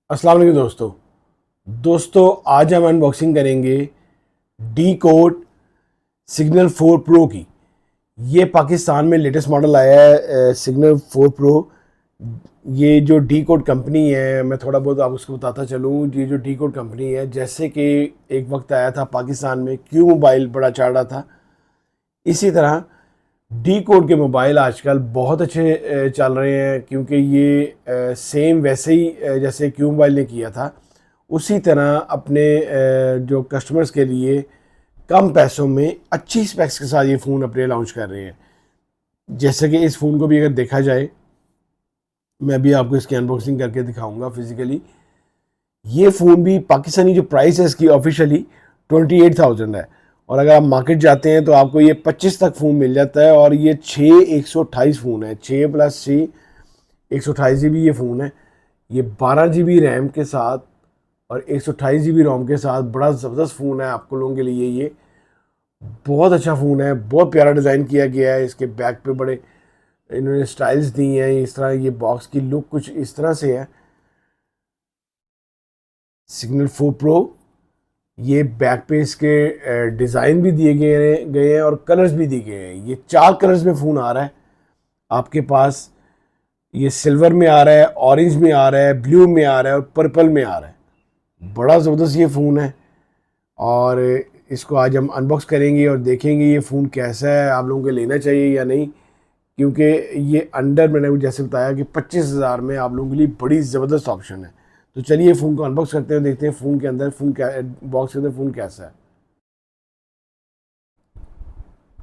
अस्सलाम वालेकुम दोस्तों आज हम अनबॉक्सिंग करेंगे डी कोड सिग्नल 4 प्रो की। ये पाकिस्तान में लेटेस्ट मॉडल आया है सिग्नल 4 प्रो। ये जो डी कोड कंपनी है, मैं थोड़ा बहुत आप उसको बताता चलूँ। ये जो डी कोड कंपनी है, जैसे कि एक वक्त आया था पाकिस्तान में क्यू मोबाइल बड़ा चल रहा था, इसी तरह डी कोड के मोबाइल आजकल बहुत अच्छे चल रहे हैं, क्योंकि ये सेम वैसे ही जैसे क्यू मोबाइल ने किया था उसी तरह अपने जो कस्टमर्स के लिए कम पैसों में अच्छी स्पेक्स के साथ ये फ़ोन अपने लॉन्च कर रहे हैं। जैसे कि इस फ़ोन को भी अगर देखा जाए, मैं भी आपको इसकी अनबॉक्सिंग करके दिखाऊंगा फिजिकली। ये फ़ोन भी पाकिस्तानी जो प्राइस है इसकी ऑफिशियली 28,000 है, और अगर आप मार्केट जाते हैं तो आपको ये 25 तक फ़ोन मिल जाता है। और ये 128 फ़ोन है, 6+6 128 GB ये फ़ोन है। ये 12 GB रैम के साथ और 128 GB रोम के साथ बड़ा ज़बरदस्त फ़ोन है आपको लोगों के लिए। ये बहुत अच्छा फ़ोन है, बहुत प्यारा डिज़ाइन किया गया है। इसके बैक पे बड़े इन्होंने स्टाइल्स दी हैं इस तरह। ये बॉक्स की लुक कुछ इस तरह से है। सिग्नल 4 प्रो, ये बैक पे इसके डिज़ाइन भी दिए गए हैं और कलर्स भी दिए गए हैं। ये 4 कलर्स में फ़ोन आ रहा है आपके पास। ये सिल्वर में आ रहा है, ऑरेंज में आ रहा है, ब्लू में आ रहा है और पर्पल में आ रहा है। बड़ा ज़बरदस्त ये फ़ोन है, और इसको आज हम अनबॉक्स करेंगे और देखेंगे ये फ़ोन कैसा है, आप लोगों को लेना चाहिए या नहीं। क्योंकि ये अंडर, मैंने जैसे बताया कि 25,000 में आप लोगों के लिए बड़ी ज़बरदस्त ऑप्शन है। तो चलिए फ़ोन को अनबॉक्स करते हैं, देखते हैं फ़ोन के अंदर फ़ोन क्या, बॉक्स के अंदर फ़ोन कैसा है।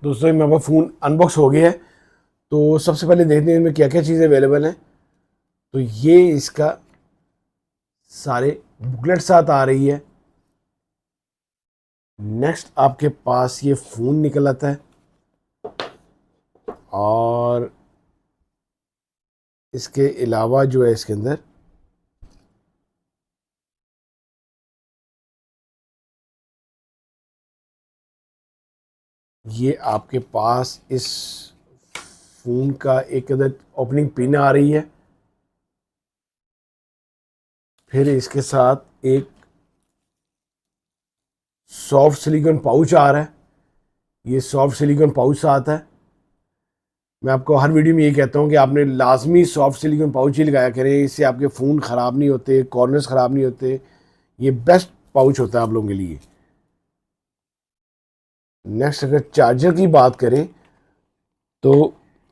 दोस्तों ये मेरा फ़ोन अनबॉक्स हो गया है। तो सबसे पहले देखते हैं इनमें क्या क्या चीज़ें अवेलेबल हैं। तो ये इसका सारे बुकलेट साथ आ रही है। नेक्स्ट आपके पास ये फ़ोन निकल आता है, और इसके अलावा जो है इसके अंदर ये आपके पास इस फ़ोन का एक अदर ओपनिंग पिन आ रही है। फिर इसके साथ एक सॉफ्ट सिलिकॉन पाउच आ रहा है। ये सॉफ्ट सिलिकॉन पाउच से आता है। मैं आपको हर वीडियो में ये कहता हूँ कि आपने लाजमी सॉफ्ट सिलिकॉन पाउच ही लगाया करें, इससे आपके फ़ोन ख़राब नहीं होते, कॉर्नर्स ख़राब नहीं होते। ये बेस्ट पाउच होता है आप लोगों के लिए। नेक्स्ट अगर चार्जर की बात करें तो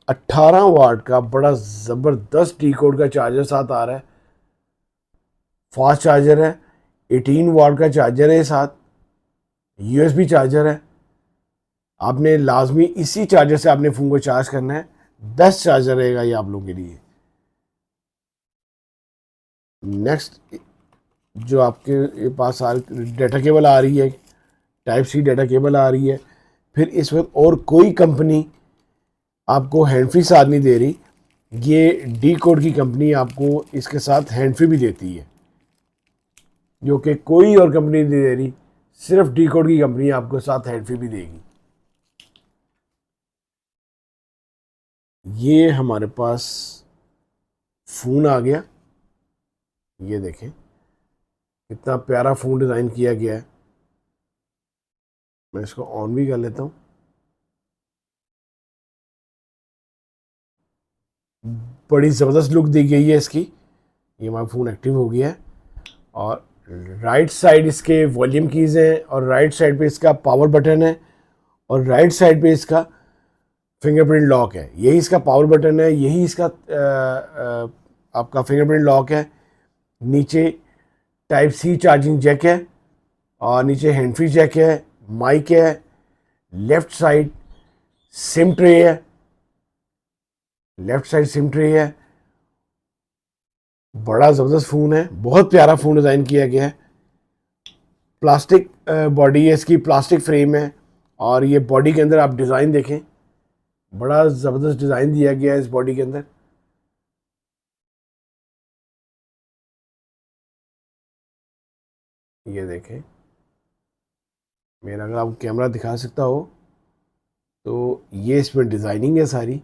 18 वाट का बड़ा ज़बरदस्त टी कोड का चार्जर साथ आ रहा है। फास्ट चार्जर है, 18 वाट का चार्जर है, साथ यूएसबी चार्जर है। आपने लाजमी इसी चार्जर से आपने फ़ोन को चार्ज करना है। बेस्ट चार्जर रहेगा ये आप लोगों के लिए। नेक्स्ट जो आपके पास डाटा केबल आ रही है, टाइप सी डाटा केबल आ रही है। फिर इस वक्त और कोई कंपनी आपको हैंड फ्री साथ नहीं दे रही। ये डी कोड की कंपनी आपको इसके साथ हैंड फ्री भी देती है, जो कि कोई और कंपनी नहीं दे रही। सिर्फ डी कोड की कंपनी आपको साथ हैंड फ्री भी देगी। ये हमारे पास फ़ोन आ गया। ये देखें कितना प्यारा फ़ोन डिज़ाइन किया गया है। मैं इसको ऑन भी कर लेता हूँ। बड़ी ज़बरदस्त लुक दी गई है इसकी। ये हमारा फ़ोन एक्टिव हो गया है, और राइट साइड इसके वॉल्यूम कीज़ हैं, और राइट साइड पे इसका पावर बटन है, और राइट साइड पे इसका फिंगरप्रिंट लॉक है। यही इसका पावर बटन है, यही इसका आपका फिंगरप्रिंट लॉक है। नीचे टाइप सी चार्जिंग जैक है, और नीचे हैंड फ्री जैक है, माइक है। लेफ्ट साइड सिम ट्रे है, लेफ्ट साइड सिम ट्रे है। बड़ा ज़बरदस्त फ़ोन है, बहुत प्यारा फ़ोन डिज़ाइन किया गया है। प्लास्टिक बॉडी है इसकी, प्लास्टिक फ्रेम है, और ये बॉडी के अंदर आप डिज़ाइन देखें, बड़ा ज़बरदस्त डिज़ाइन दिया गया है इस बॉडी के अंदर। ये देखें, मेरा अगर आपको कैमरा दिखा सकता हो तो ये इसमें डिज़ाइनिंग है सारी।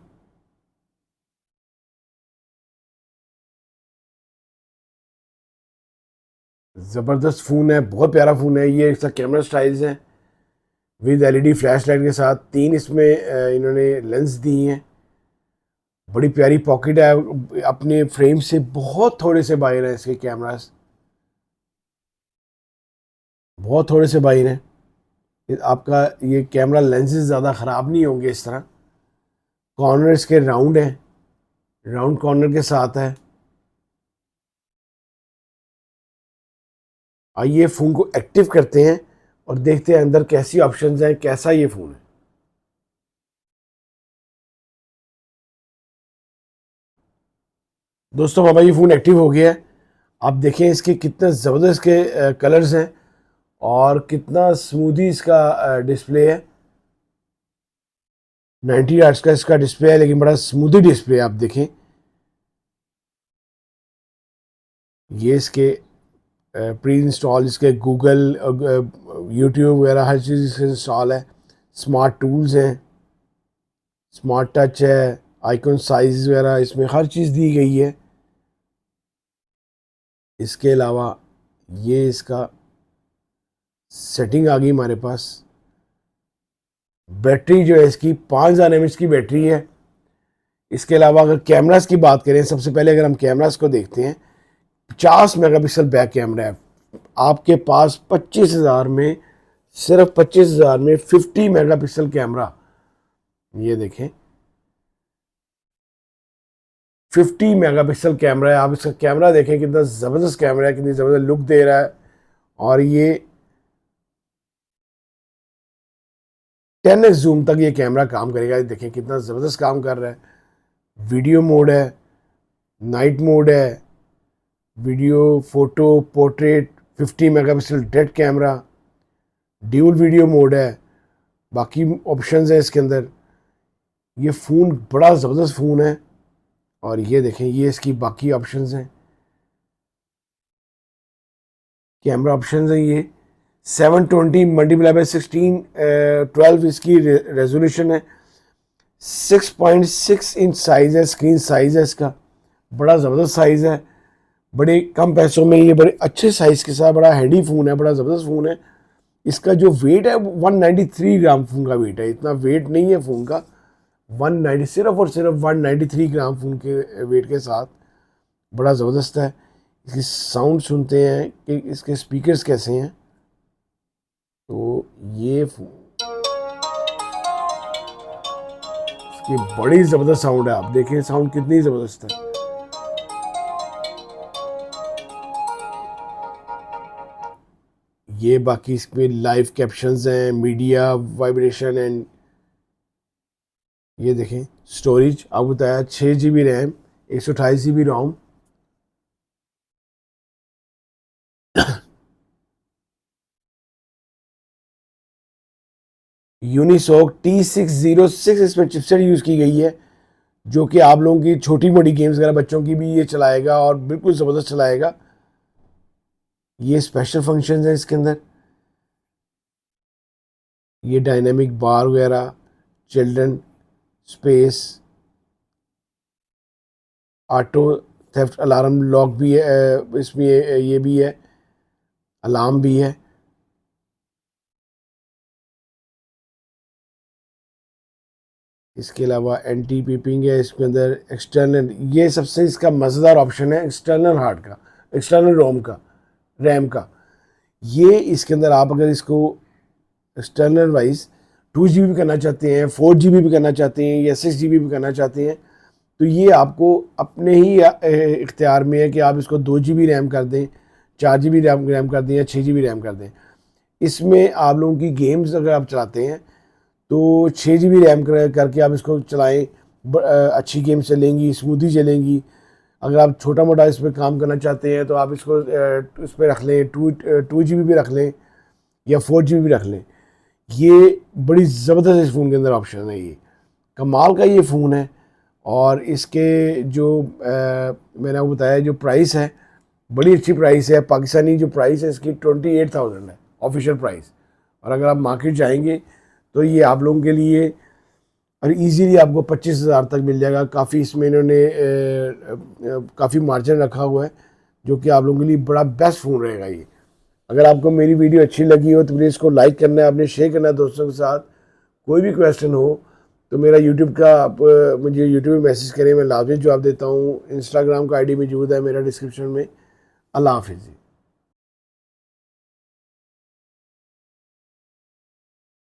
ज़बरदस्त फ़ोन है, बहुत प्यारा फ़ोन है। ये इसका कैमरा स्टाइल्स है विद एलईडी फ्लैश लाइट के साथ। 3 इसमें इन्होंने लेंस दी हैं। बड़ी प्यारी पॉकेट है, अपने फ्रेम से बहुत थोड़े से बाहर हैं इसके कैमरास, बहुत थोड़े से बाहर हैं। आपका ये कैमरा लेंसेज ज़्यादा ख़राब नहीं होंगे इस तरह। कॉर्नर इसके राउंड है, राउंड कॉर्नर के साथ है। आइए फ़ोन को एक्टिव करते हैं और देखते हैं अंदर कैसी ऑप्शंस हैं, कैसा ये फ़ोन है। दोस्तों हमारा ये फ़ोन एक्टिव हो गया है। आप देखें इसके कितने ज़बरदस्त के कलर्स हैं और कितना स्मूदी इसका डिस्प्ले है। 90 हर्ट्ज का इसका डिस्प्ले है, लेकिन बड़ा स्मूदी डिस्प्ले है। आप देखें ये इसके प्री इंस्टॉल इसके गूगल यूट्यूब वगैरह हर चीज़ इसके इंस्टॉल है। स्मार्ट टूल्स हैं, स्मार्ट टच है, आइकन साइज वगैरह इसमें हर चीज़ दी गई है। इसके अलावा ये इसका सेटिंग आ गई हमारे पास। बैटरी जो है इसकी 5000 mAh की बैटरी है। इसके अलावा अगर कैमरास की बात करें, सबसे पहले अगर हम कैमरास को देखते हैं, 50 मेगापिक्सल बैक कैमरा है आपके पास। 25,000 में, सिर्फ 25,000 में 50 मेगापिक्सल कैमरा। ये देखें 50 मेगापिक्सल कैमरा है। आप इसका कैमरा देखें कितना ज़बरदस्त कैमरा है, कितनी ज़बरदस्त लुक दे रहा है। और ये 10x जूम तक ये कैमरा काम करेगा। देखें कितना ज़बरदस्त काम कर रहा है। वीडियो मोड है, नाइट मोड है, video, photo, portrait, 50 megapixel dead camera, dual video mode है, बाकी ऑप्शंस हैं इसके अंदर। ये फ़ोन बड़ा ज़बरदस्त फ़ोन है। और ये देखें ये इसकी बाकी ऑप्शंस हैं, कैमरा ऑप्शंस हैं। ये 720 मल्टीप्लाई बाई 16 12 इसकी रेजोल्यूशन है। 6.6 इंच साइज़ है, स्क्रीन साइज़ है इसका, बड़ा ज़बरदस्त साइज़ है। बड़े कम पैसों में ये बड़े अच्छे साइज़ के साथ बड़ा हैंडी फ़ोन है, बड़ा ज़बरदस्त फ़ोन है। इसका जो वेट है 193 ग्राम फ़ोन का वेट है। इतना वेट नहीं है फ़ोन का। 190 सिर्फ और सिर्फ 193 ग्राम फ़ोन के वेट के साथ बड़ा ज़बरदस्त है। इसकी साउंड सुनते हैं कि इसके स्पीकर्स कैसे हैं। तो ये इसकी बड़ी ज़बरदस्त साउंड है। आप देखें साउंड कितनी ज़बरदस्त है। ये बाकी इसमें लाइव कैप्शंस हैं, मीडिया वाइब्रेशन एंड ये देखें स्टोरेज आपको बताया 6 GB रैम, 128 GB रोम। यूनिसॉक T606 इसमें चिपसेट यूज़ की गई है, जो कि आप लोगों की छोटी मोटी गेम्स वगैरह बच्चों की भी ये चलाएगा और बिल्कुल ज़बरदस्त चलाएगा। ये स्पेशल फंक्शंस हैं इसके अंदर। ये डायनेमिक बार वगैरह, children space, auto theft alarm lock भी है इसमें, ये भी है, अलार्म भी है। इसके अलावा एंटी पीपिंग है इसके अंदर। एक्सटर्नल, ये सबसे इसका मज़ेदार ऑप्शन है एक्सटर्नल हार्ड का, एक्सटर्नल रोम का, रैम का। ये इसके अंदर आप अगर इसको एक्सटर्नल वाइज 2 GB भी करना चाहते हैं, 4 GB भी करना चाहते हैं या 6 GB भी करना चाहते हैं, तो ये आपको अपने ही इख्तियार में है कि आप इसको 2 GB रैम कर दें, 4 GB रैम कर दें या 6 GB रैम कर दें। इसमें आप लोगों की गेम्स अगर आप चलाते हैं तो 6 GB रैम करके आप इसको चलाएं, अच्छी गेम चलेंगी, स्मूथी चलेंगी। अगर आप छोटा मोटा इस पर काम करना चाहते हैं तो आप इसको इस पर रख लें, 2 GB भी रख लें या 4 GB भी रख लें। ये बड़ी ज़बरदस्त इस फ़ोन के अंदर ऑप्शन है। ये कमाल का ये फ़ोन है। और इसके जो मैंने आपको बताया जो प्राइस है, बड़ी अच्छी प्राइस है। पाकिस्तानी जो प्राइस है इसकी 28,000 है ऑफिशियल प्राइस। और अगर आप मार्केट जाएंगे तो ये आप लोगों के लिए और इजीली आपको 25,000 तक मिल जाएगा। काफ़ी इसमें इन्होंने काफ़ी मार्जिन रखा हुआ है जो कि आप लोगों के लिए बड़ा बेस्ट फ़ोन रहेगा ये। अगर आपको मेरी वीडियो अच्छी लगी हो तो प्लीज़ इसको लाइक करना है, आपने शेयर करना है दोस्तों के साथ। कोई भी क्वेश्चन हो तो मेरा यूट्यूब का आप मुझे यूट्यूब में मैसेज करें, मैं लाजमी जवाब देता हूँ। इंस्टाग्राम का आईडी मौजूद है मेरा डिस्क्रिप्शन में। अल्लाह हाफिज़।